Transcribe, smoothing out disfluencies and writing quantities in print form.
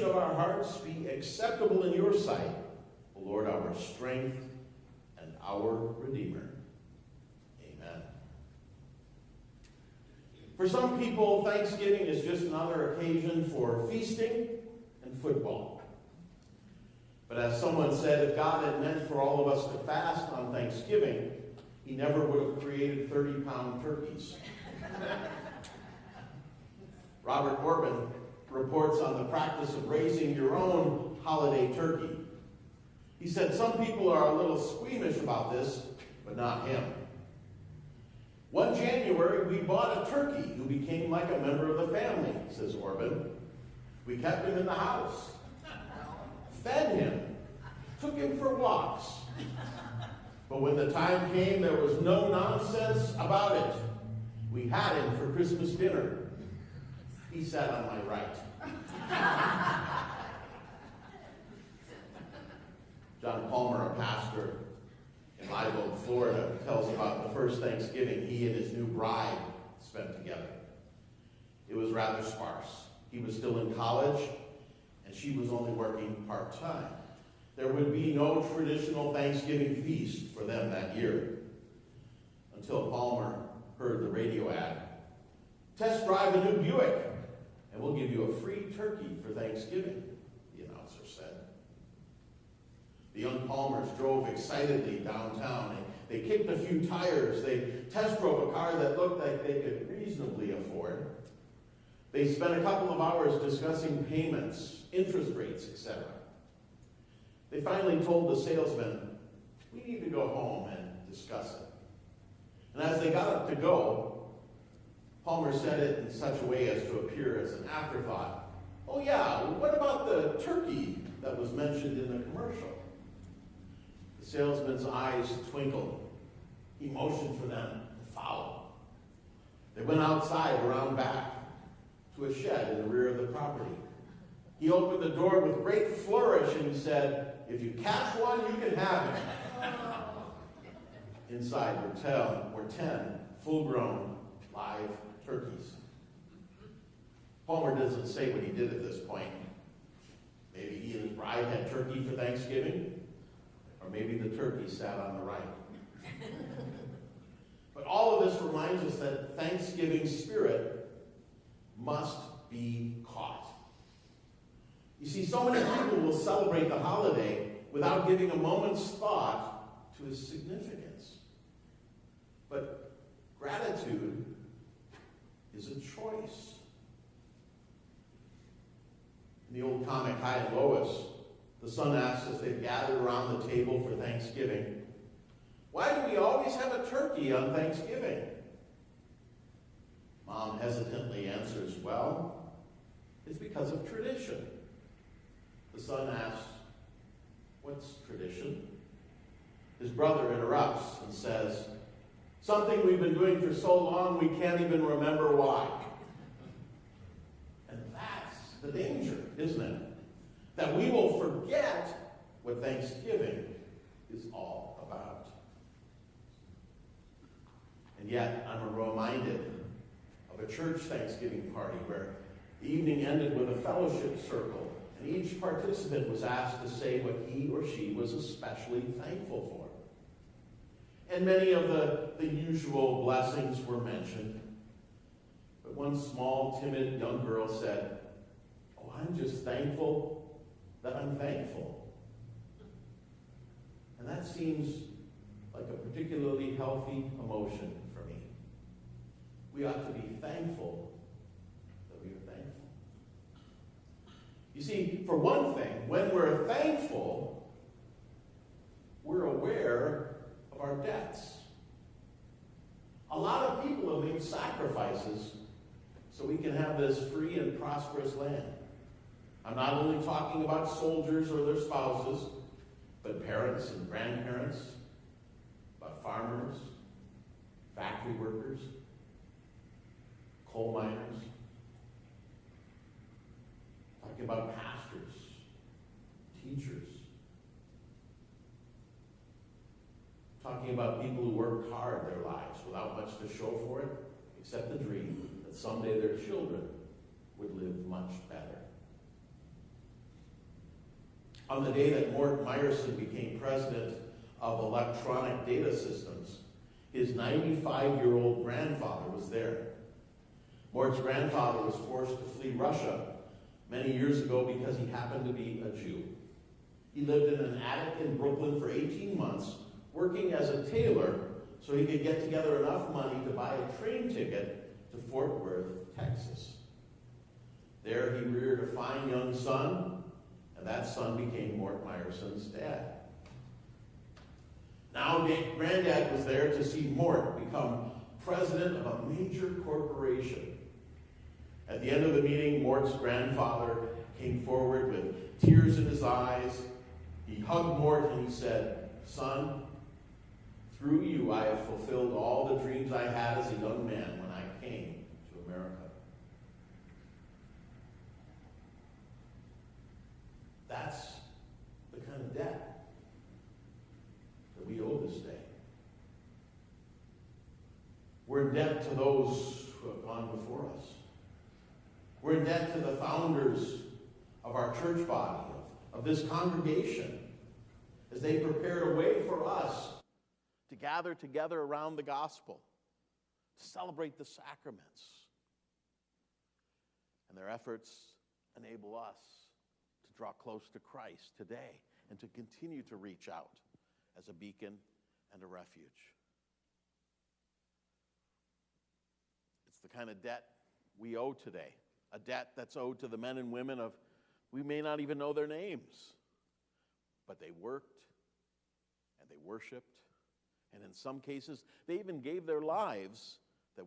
of our hearts be acceptable in your sight, O Lord, our strength and our Redeemer. Amen. For some people, Thanksgiving is just another occasion for feasting and football. But as someone said, if God had meant for all of us to fast on Thanksgiving, he never would have created 30-pound turkeys. Robert Orban reports on the practice of raising your own holiday turkey. He said, some people are a little squeamish about this, but not him. One January, we bought a turkey who became like a member of the family, says Orban. We kept him in the house, fed him, took him for walks. But when the time came, there was no nonsense about it. We had him for Christmas dinner. He sat on my right. John Palmer, a pastor in Live Oak, Florida, tells about the first Thanksgiving he and his new bride spent together. It was rather sparse. He was still in college, and she was only working part-time. There would be no traditional Thanksgiving feast for them that year, until Palmer heard the radio ad. Test drive a new Buick, and we'll give you a free turkey for Thanksgiving, the announcer said. The young Palmers drove excitedly downtown. They kicked a few tires. They test drove a car that looked like they could reasonably afford. They spent a couple of hours discussing payments, interest rates, etc. They finally told the salesman, we need to go home and discuss it. And as they got up to go, Palmer said it in such a way as to appear as an afterthought. Oh yeah, what about the turkey that was mentioned in the commercial? The salesman's eyes twinkled. He motioned for them to follow. They went outside around back to a shed in the rear of the property. He opened the door with great flourish and he said, if you catch one, you can have it. Inside were 10 full-grown live turkeys. Palmer doesn't say what he did at this point. Maybe he and his bride had turkey for Thanksgiving, or maybe the turkey sat on the right. But all of this reminds us that Thanksgiving spirit must be caught. You see, so many people will celebrate the holiday without giving a moment's thought to its significance. But gratitude is a choice. In the old comic Hi and Lois, the son asks as they've gathered around the table for Thanksgiving, why do we always have a turkey on Thanksgiving? Mom hesitantly answers, well, it's because of tradition. The son asks, what's tradition? His brother interrupts and says, something we've been doing for so long we can't even remember why. And that's the danger, isn't it? That we will forget what Thanksgiving is all about. And yet, I'm reminded of a church Thanksgiving party where the evening ended with a fellowship circle, and each participant was asked to say what he or she was especially thankful for. And many of the usual blessings were mentioned. But one small, timid young girl said, oh, I'm just thankful that I'm thankful. And that seems like a particularly healthy emotion for me. We ought to be thankful that we are thankful. You see, for one thing, when we're thankful, we're aware of our debts. A lot of people have made sacrifices so we can have this free and prosperous land. I'm not only talking about soldiers or their spouses, but parents and grandparents, about farmers, factory workers, coal miners, talking about pastors, teachers, talking about people who worked hard their lives without much to show for it, except the dream that someday their children would live much better. On the day that Mort Meyerson became president of Electronic Data Systems, his 95-year-old grandfather was there. Mort's grandfather was forced to flee Russia many years ago because he happened to be a Jew. He lived in an attic in Brooklyn for 18 months, working as a tailor so he could get together enough money to buy a train ticket to Fort Worth, Texas. There he reared a fine young son, and that son became Mort Meyerson's dad. Now Granddad was there to see Mort become president of a major corporation. At the end of the meeting, Mort's grandfather came forward with tears in his eyes. He hugged Mort and he said, "Son, through you I have fulfilled all the dreams I had as a young man when I came to America." That's the kind of debt that we owe this day. We're in debt to those who have gone before us. We're in debt to the founders of our church body, of this congregation, as they prepared a way for us to gather together around the gospel, to celebrate the sacraments. And their efforts enable us to draw close to Christ today and to continue to reach out as a beacon and a refuge. It's the kind of debt we owe today, a debt that's owed to the men and women of, we may not even know their names, but they worked and they worshiped, and in some cases, they even gave their lives